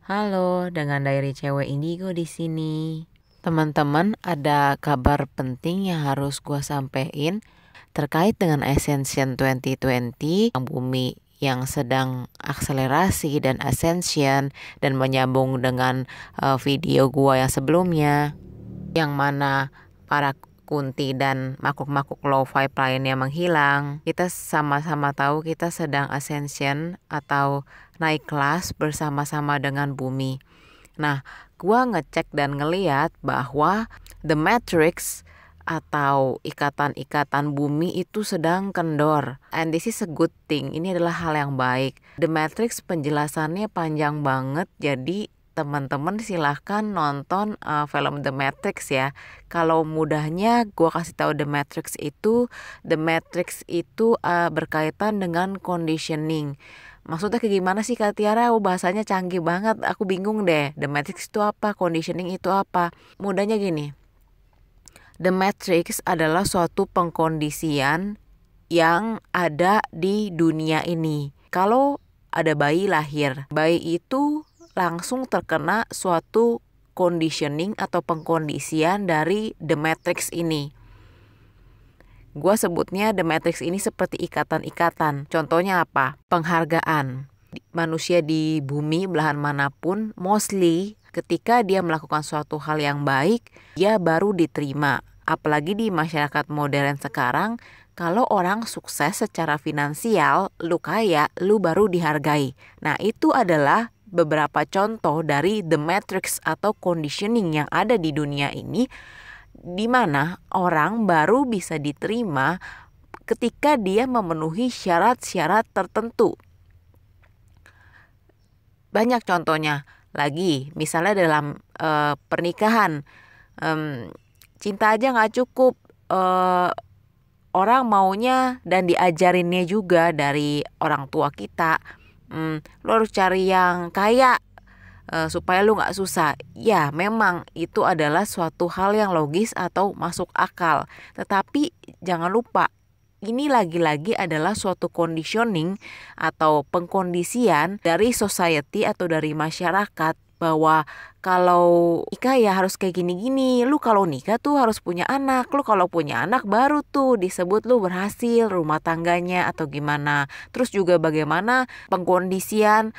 Halo, dengan Diary Cewek Indigo di sini. Teman-teman, ada kabar penting yang harus gua sampein terkait dengan Ascension 2020 yang bumi yang sedang akselerasi dan ascension dan menyambung dengan video gua yang sebelumnya, yang mana para Kunti dan makhluk-makhluk low vibe lainnya menghilang. Kita sama-sama tahu kita sedang ascension atau naik kelas bersama-sama dengan bumi. Nah, gua ngecek dan ngeliat bahwa The Matrix atau ikatan-ikatan bumi itu sedang kendor. And this is a good thing. Ini adalah hal yang baik. The Matrix penjelasannya panjang banget, jadi teman-teman silahkan nonton film The Matrix ya. Kalau mudahnya gue kasih tahu The Matrix itu berkaitan dengan conditioning. Maksudnya kayak gimana sih Kak Tiara? Bahasanya canggih banget. Aku bingung deh. The Matrix itu apa? Conditioning itu apa? Mudahnya gini. The Matrix adalah suatu pengkondisian yang ada di dunia ini. Kalau ada bayi lahir, bayi itu langsung terkena suatu conditioning atau pengkondisian dari The Matrix ini. Gua sebutnya The Matrix ini seperti ikatan-ikatan. Contohnya apa? Penghargaan. Manusia di bumi belahan manapun, mostly ketika dia melakukan suatu hal yang baik, dia baru diterima. Apalagi di masyarakat modern sekarang, kalau orang sukses secara finansial, lu kaya, lu baru dihargai. Nah, itu adalah beberapa contoh dari The Matrix atau conditioning yang ada di dunia ini, di mana orang baru bisa diterima ketika dia memenuhi syarat-syarat tertentu. Banyak contohnya lagi, misalnya dalam pernikahan, cinta aja nggak cukup, orang maunya dan diajarinnya juga dari orang tua kita. Lo harus cari yang kaya supaya lu nggak susah. Ya, memang itu adalah suatu hal yang logis atau masuk akal. Tetapi jangan lupa, ini lagi-lagi adalah suatu conditioning atau pengkondisian dari society atau dari masyarakat, bahwa kalau nikah ya harus kayak gini-gini. Lu kalau nikah tuh harus punya anak. Lu kalau punya anak baru tuh disebut lu berhasil rumah tangganya atau gimana. Terus juga bagaimana pengkondisian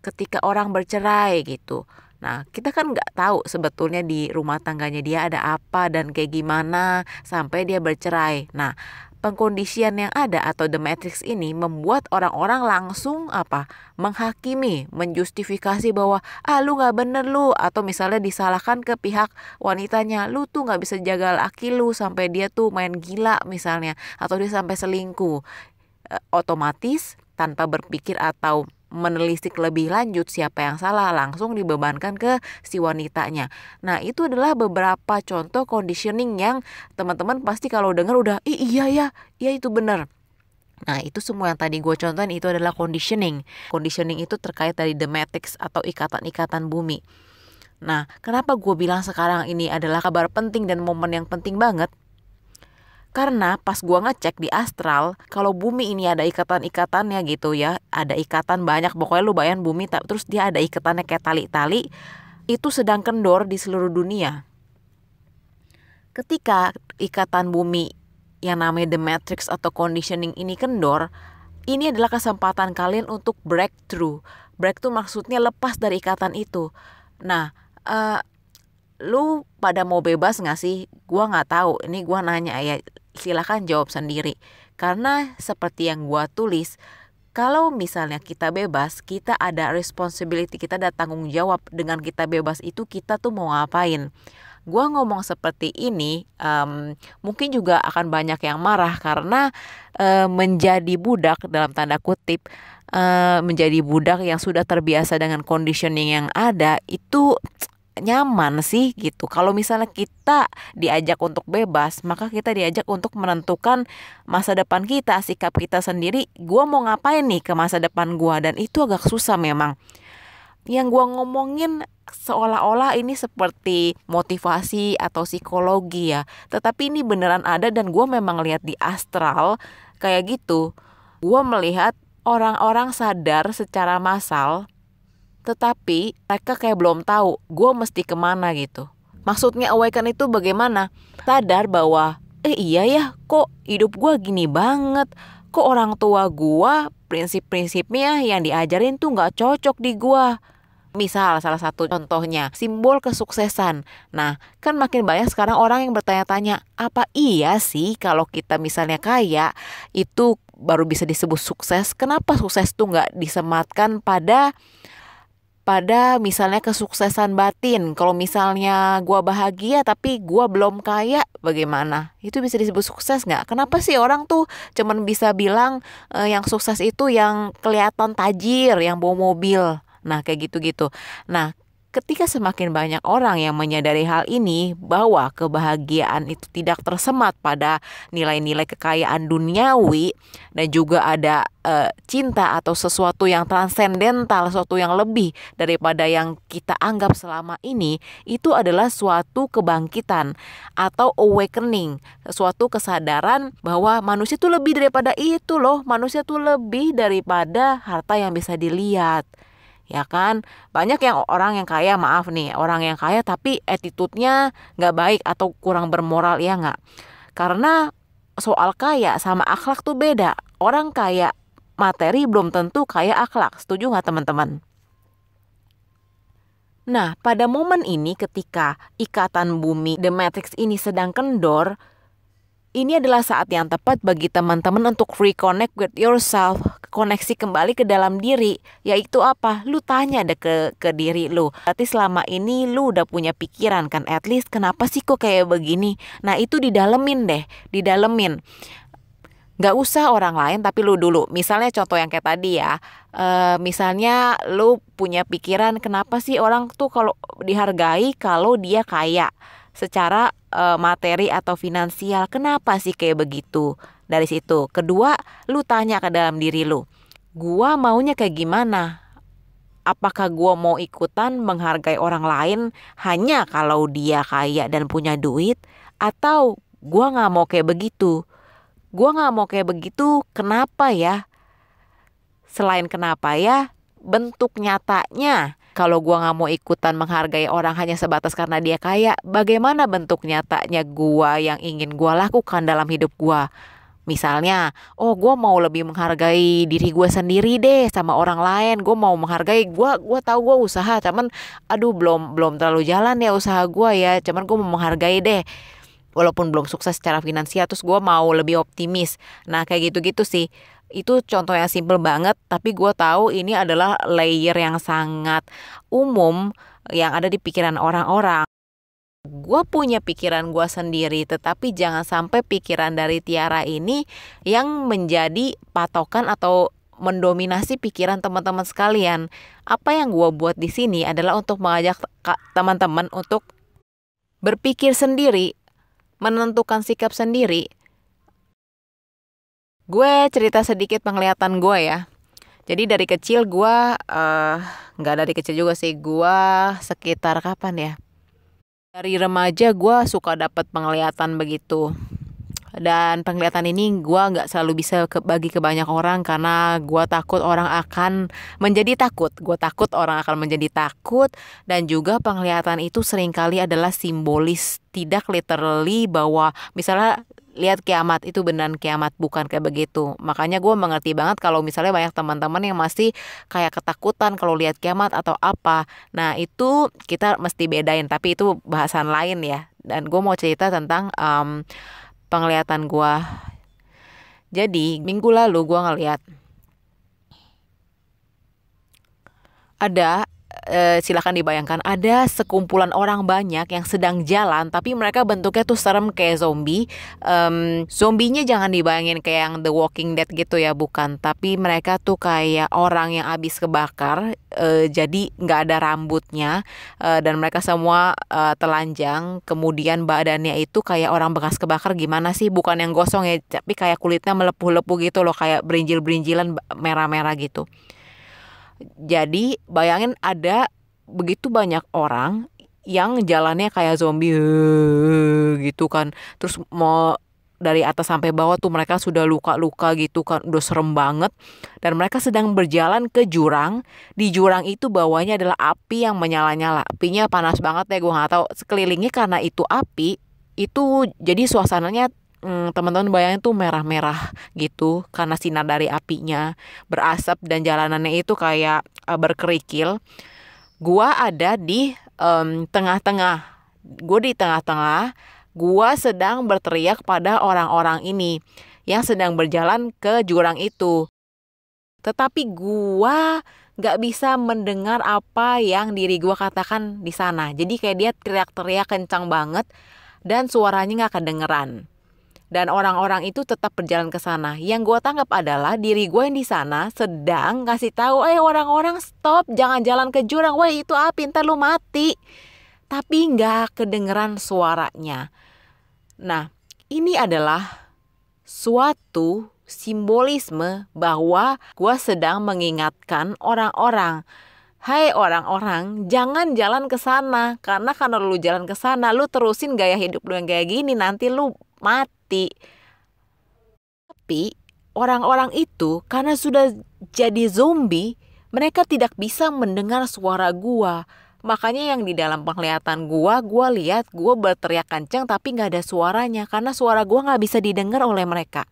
ketika orang bercerai gitu. Nah, kita kan nggak tahu sebetulnya di rumah tangganya dia ada apa dan kayak gimana sampai dia bercerai. Nah, pengkondisian yang ada atau The Matrix ini membuat orang-orang langsung menghakimi, menjustifikasi bahwa lu nggak bener lu, atau misalnya disalahkan ke pihak wanitanya, lu tuh nggak bisa jaga laki lu sampai dia tuh main gila misalnya, atau dia sampai selingkuh. Otomatis tanpa berpikir atau menelisik lebih lanjut siapa yang salah, langsung dibebankan ke si wanitanya. Nah, itu adalah beberapa contoh conditioning yang teman-teman pasti kalau dengar udah iya ya, iya itu benar. Nah, itu semua yang tadi gue contohin itu adalah conditioning. Conditioning itu terkait dari The Matrix atau ikatan-ikatan bumi. Nah, kenapa gue bilang sekarang ini adalah kabar penting dan momen yang penting banget? Karena pas gua ngecek di astral, kalau bumi ini ada ikatan-ikatannya gitu ya, ada ikatan banyak, pokoknya lu bayangin bumi terus dia ada ikatannya kayak tali-tali, itu sedang kendor di seluruh dunia. Ketika ikatan bumi yang namanya The Matrix atau conditioning ini kendor, ini adalah kesempatan kalian untuk breakthrough. Breakthrough maksudnya lepas dari ikatan itu. Nah, lu pada mau bebas gak sih? Gua gak tahu, ini gua nanya ya, silakan jawab sendiri. Karena seperti yang gua tulis, kalau misalnya kita bebas, kita ada responsibility, kita ada tanggung jawab. Dengan kita bebas itu kita tuh mau ngapain? Gua ngomong seperti ini, mungkin juga akan banyak yang marah karena menjadi budak dalam tanda kutip, menjadi budak yang sudah terbiasa dengan conditioning yang ada itu nyaman sih gitu. Kalau misalnya kita diajak untuk bebas, maka kita diajak untuk menentukan masa depan kita, sikap kita sendiri. Gua mau ngapain nih ke masa depan gua, dan itu agak susah memang. Yang gua ngomongin seolah-olah ini seperti motivasi atau psikologi ya, tetapi ini beneran ada dan gua memang lihat di astral kayak gitu. Gua melihat orang-orang sadar secara massal tetapi mereka kayak belum tahu gue mesti kemana gitu. Maksudnya awaken itu bagaimana? Sadar bahwa iya ya, kok hidup gue gini banget, kok orang tua gue prinsip-prinsipnya yang diajarin tuh gak cocok di gue. Misal salah satu contohnya simbol kesuksesan. Nah kan makin banyak sekarang orang yang bertanya-tanya, apa iya sih kalau kita misalnya kaya itu baru bisa disebut sukses? Kenapa sukses tuh gak disematkan pada misalnya kesuksesan batin? Kalau misalnya gua bahagia tapi gua belum kaya, bagaimana? Itu bisa disebut sukses nggak? Kenapa sih orang tuh cuman bisa bilang yang sukses itu yang kelihatan tajir, yang bawa mobil? Nah kayak gitu-gitu. Nah ketika semakin banyak orang yang menyadari hal ini, bahwa kebahagiaan itu tidak tersemat pada nilai-nilai kekayaan duniawi, dan juga ada cinta atau sesuatu yang transendental, sesuatu yang lebih daripada yang kita anggap selama ini, itu adalah suatu kebangkitan atau awakening, suatu kesadaran bahwa manusia itu lebih daripada itu loh, manusia itu lebih daripada harta yang bisa dilihat. Ya kan, banyak yang orang yang kaya, maaf nih, orang yang kaya tapi attitude-nya gak baik atau kurang bermoral, ya gak? Karena soal kaya sama akhlak tuh beda. Orang kaya materi belum tentu kaya akhlak, setuju gak teman-teman? Nah pada momen ini ketika ikatan bumi The Matrix ini sedang kendor, ini adalah saat yang tepat bagi teman-teman untuk reconnect with yourself, koneksi kembali ke dalam diri. Yaitu apa? Lu tanya deh ke diri lu. Berarti selama ini lu udah punya pikiran kan, at least kenapa sih kok kayak begini? Nah itu didalemin deh, didalemin. Gak usah orang lain tapi lu dulu. Misalnya contoh yang kayak tadi ya, misalnya lu punya pikiran kenapa sih orang tuh kalau dihargai kalau dia kaya secara materi atau finansial, kenapa sih kayak begitu? Dari situ. Kedua, lu tanya ke dalam diri lu, gua maunya kayak gimana? Apakah gua mau ikutan menghargai orang lain hanya kalau dia kaya dan punya duit, atau gua gak mau kayak begitu? Gua gak mau kayak begitu, kenapa ya? Selain kenapa ya, bentuk nyatanya. Kalau gua gak mau ikutan menghargai orang hanya sebatas karena dia kaya, bagaimana bentuk nyatanya gua yang ingin gua lakukan dalam hidup gua? Misalnya, gua mau lebih menghargai diri gua sendiri deh sama orang lain. Gua mau menghargai, gua tahu gua usaha, cuman belum terlalu jalan ya usaha gua ya. Cuman gua mau menghargai deh. Walaupun belum sukses secara finansial, terus gue mau lebih optimis. Nah kayak gitu-gitu sih. Itu contoh yang simple banget, tapi gue tahu ini adalah layer yang sangat umum yang ada di pikiran orang-orang. Gue punya pikiran gue sendiri, tetapi jangan sampai pikiran dari Tiara ini yang menjadi patokan atau mendominasi pikiran teman-teman sekalian. Apa yang gue buat di sini adalah untuk mengajak teman-teman untuk berpikir sendiri, menentukan sikap sendiri. Gue cerita sedikit penglihatan gue ya. Jadi dari kecil gue, nggak dari kecil juga sih, gue sekitar kapan ya? Dari remaja gue suka dapat penglihatan begitu. Dan penglihatan ini gue nggak selalu bisa bagi ke banyak orang karena gue takut orang akan menjadi takut. Gue takut orang akan menjadi takut, dan juga penglihatan itu seringkali adalah simbolis, tidak literally bahwa misalnya lihat kiamat itu beneran kiamat, bukan kayak begitu. Makanya gue mengerti banget kalau misalnya banyak teman-teman yang masih kayak ketakutan kalau lihat kiamat atau apa. Nah itu kita mesti bedain, tapi itu bahasan lain ya. Dan gue mau cerita tentang penglihatan gue. Jadi minggu lalu gue ngeliat ada, silakan dibayangkan, ada sekumpulan orang banyak yang sedang jalan, tapi mereka bentuknya tuh serem kayak zombie. Zombinya jangan dibayangin kayak yang The Walking Dead gitu ya, bukan. Tapi mereka tuh kayak orang yang abis kebakar, jadi nggak ada rambutnya, dan mereka semua telanjang. Kemudian badannya itu kayak orang bekas kebakar, gimana sih? Bukan yang gosong ya, tapi kayak kulitnya melepuh-lepuh gitu loh, kayak berinjil-berinjilan merah-merah gitu. Jadi bayangin ada begitu banyak orang yang jalannya kayak zombie gitu kan. Terus mau dari atas sampai bawah tuh mereka sudah luka-luka gitu kan, udah serem banget. Dan mereka sedang berjalan ke jurang. Di jurang itu bawahnya adalah api yang menyala-nyala. Apinya panas banget ya, gue nggak tahu sekelilingnya karena itu api. Itu jadi suasananya teman-teman bayangin tuh merah-merah gitu karena sinar dari apinya, berasap dan jalanannya itu kayak berkerikil. Gua ada di tengah-tengah. Gue di tengah-tengah. Gua sedang berteriak pada orang-orang ini yang sedang berjalan ke jurang itu. Tetapi gua nggak bisa mendengar apa yang diri gua katakan di sana. Jadi kayak dia teriak-teriak kencang banget dan suaranya nggak kedengeran. Dan orang-orang itu tetap berjalan ke sana. Yang gue tangkap adalah diri gue yang di sana sedang ngasih tahu, orang-orang stop, jangan jalan ke jurang, weh itu api, ntar lu mati. Tapi nggak kedengeran suaranya. Nah, ini adalah suatu simbolisme bahwa gue sedang mengingatkan orang-orang. Hai orang-orang, jangan jalan ke sana. Karena kalau lu jalan ke sana, lu terusin gaya hidup lu yang kayak gini, nanti lu mati. Tapi orang-orang itu karena sudah jadi zombie, mereka tidak bisa mendengar suara gua. Makanya yang di dalam penglihatan gua lihat gua berteriak kenceng tapi nggak ada suaranya karena suara gua nggak bisa didengar oleh mereka.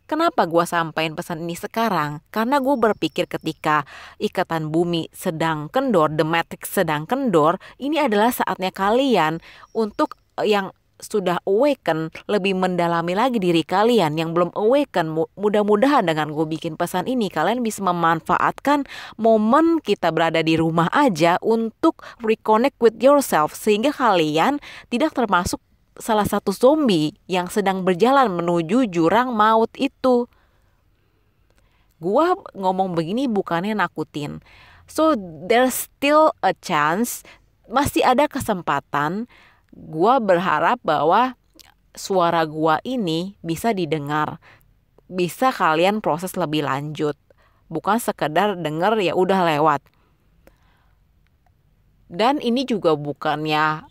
Kenapa gue sampaikan pesan ini sekarang? Karena gue berpikir ketika ikatan bumi sedang kendor, the matrix sedang kendor, ini adalah saatnya kalian untuk yang sudah awaken lebih mendalami lagi diri kalian. Yang belum awaken, mudah-mudahan dengan gue bikin pesan ini kalian bisa memanfaatkan momen kita berada di rumah aja untuk reconnect with yourself, sehingga kalian tidak termasuk salah satu zombie yang sedang berjalan menuju jurang maut itu. Gua ngomong begini bukannya nakutin. So there's still a chance, masih ada kesempatan. Gua berharap bahwa suara gua ini bisa didengar, bisa kalian proses lebih lanjut, bukan sekedar denger ya udah lewat. Dan ini juga bukannya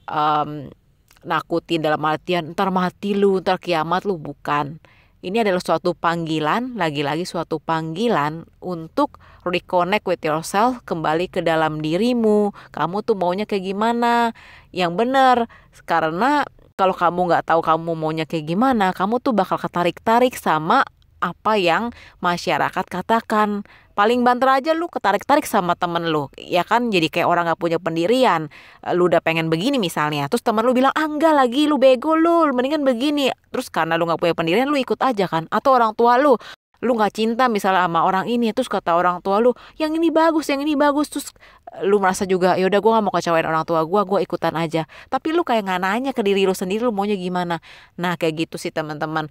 nakutin dalam artian ntar mati lu, ntar kiamat lu, bukan. Ini adalah suatu panggilan, lagi-lagi suatu panggilan untuk reconnect with yourself, kembali ke dalam dirimu. Kamu tuh maunya kayak gimana? Yang benar. Karena kalau kamu nggak tahu kamu maunya kayak gimana, kamu tuh bakal ketarik-tarik sama apa yang masyarakat katakan. Paling banter aja lu ketarik-tarik sama temen lu, ya kan, jadi kayak orang gak punya pendirian. Lu udah pengen begini misalnya, terus temen lu bilang enggak lagi, lu bego lu mendingan begini. Terus karena lu gak punya pendirian lu ikut aja kan. Atau orang tua lu gak cinta misalnya sama orang ini, terus kata orang tua lu yang ini bagus, terus lu merasa juga yaudah gue gak mau kecewain orang tua gue ikutan aja. Tapi lu kayak gak nanya ke diri lu sendiri lu maunya gimana. Nah kayak gitu sih teman-teman.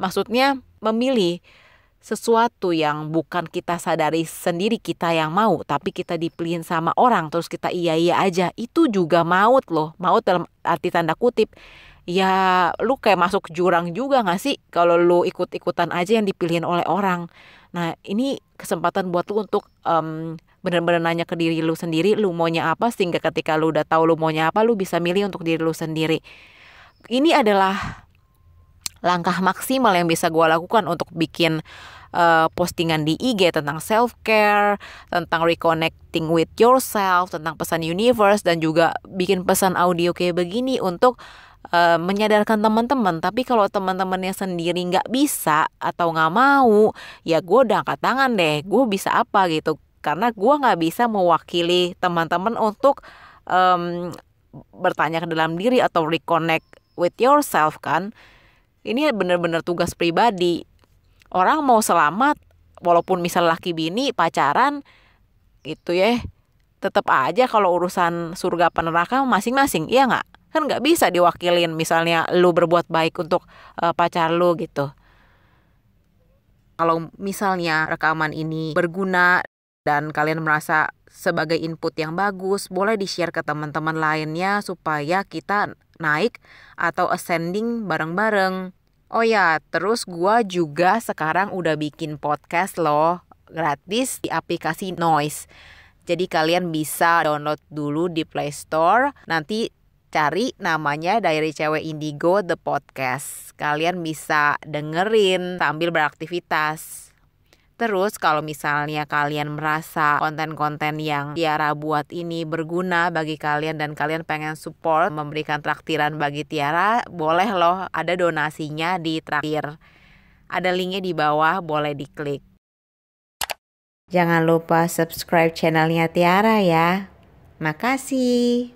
Maksudnya memilih sesuatu yang bukan kita sadari sendiri kita yang mau, tapi kita dipilihin sama orang terus kita iya aja, itu juga maut loh. Maut dalam arti tanda kutip. Ya lu kayak masuk jurang juga gak sih kalau lu ikut-ikutan aja yang dipilihin oleh orang. Nah ini kesempatan buat lu untuk benar-benar nanya ke diri lu sendiri lu maunya apa, sehingga ketika lu udah tahu lu maunya apa, lu bisa milih untuk diri lu sendiri. Ini adalah langkah maksimal yang bisa gue lakukan untuk bikin postingan di IG tentang self-care, tentang reconnecting with yourself, tentang pesan universe, dan juga bikin pesan audio kayak begini untuk menyadarkan teman-teman. Tapi kalau teman-temannya sendiri nggak bisa atau nggak mau, ya gue udah angkat tangan deh, gue bisa apa gitu. Karena gue nggak bisa mewakili teman-teman untuk bertanya ke dalam diri atau reconnect with yourself kan. Ini benar-benar tugas pribadi. Orang mau selamat, walaupun misal laki bini pacaran gitu ya, tetap aja kalau urusan surga apa neraka masing-masing, iya nggak? Kan nggak bisa diwakilin misalnya lu berbuat baik untuk pacar lu gitu. Kalau misalnya rekaman ini berguna dan kalian merasa sebagai input yang bagus, boleh di-share ke teman-teman lainnya supaya kita naik atau ascending bareng-bareng. Oh ya, terus gua juga sekarang udah bikin podcast loh, gratis di aplikasi Noise. Jadi kalian bisa download dulu di Play Store, nanti cari namanya Diary Cewek Indigo The Podcast. Kalian bisa dengerin sambil beraktivitas. Terus kalau misalnya kalian merasa konten-konten yang Tiara buat ini berguna bagi kalian dan kalian pengen support memberikan traktiran bagi Tiara, boleh loh, ada donasinya di traktir. Ada linknya di bawah, boleh diklik. Jangan lupa subscribe channelnya Tiara ya. Makasih.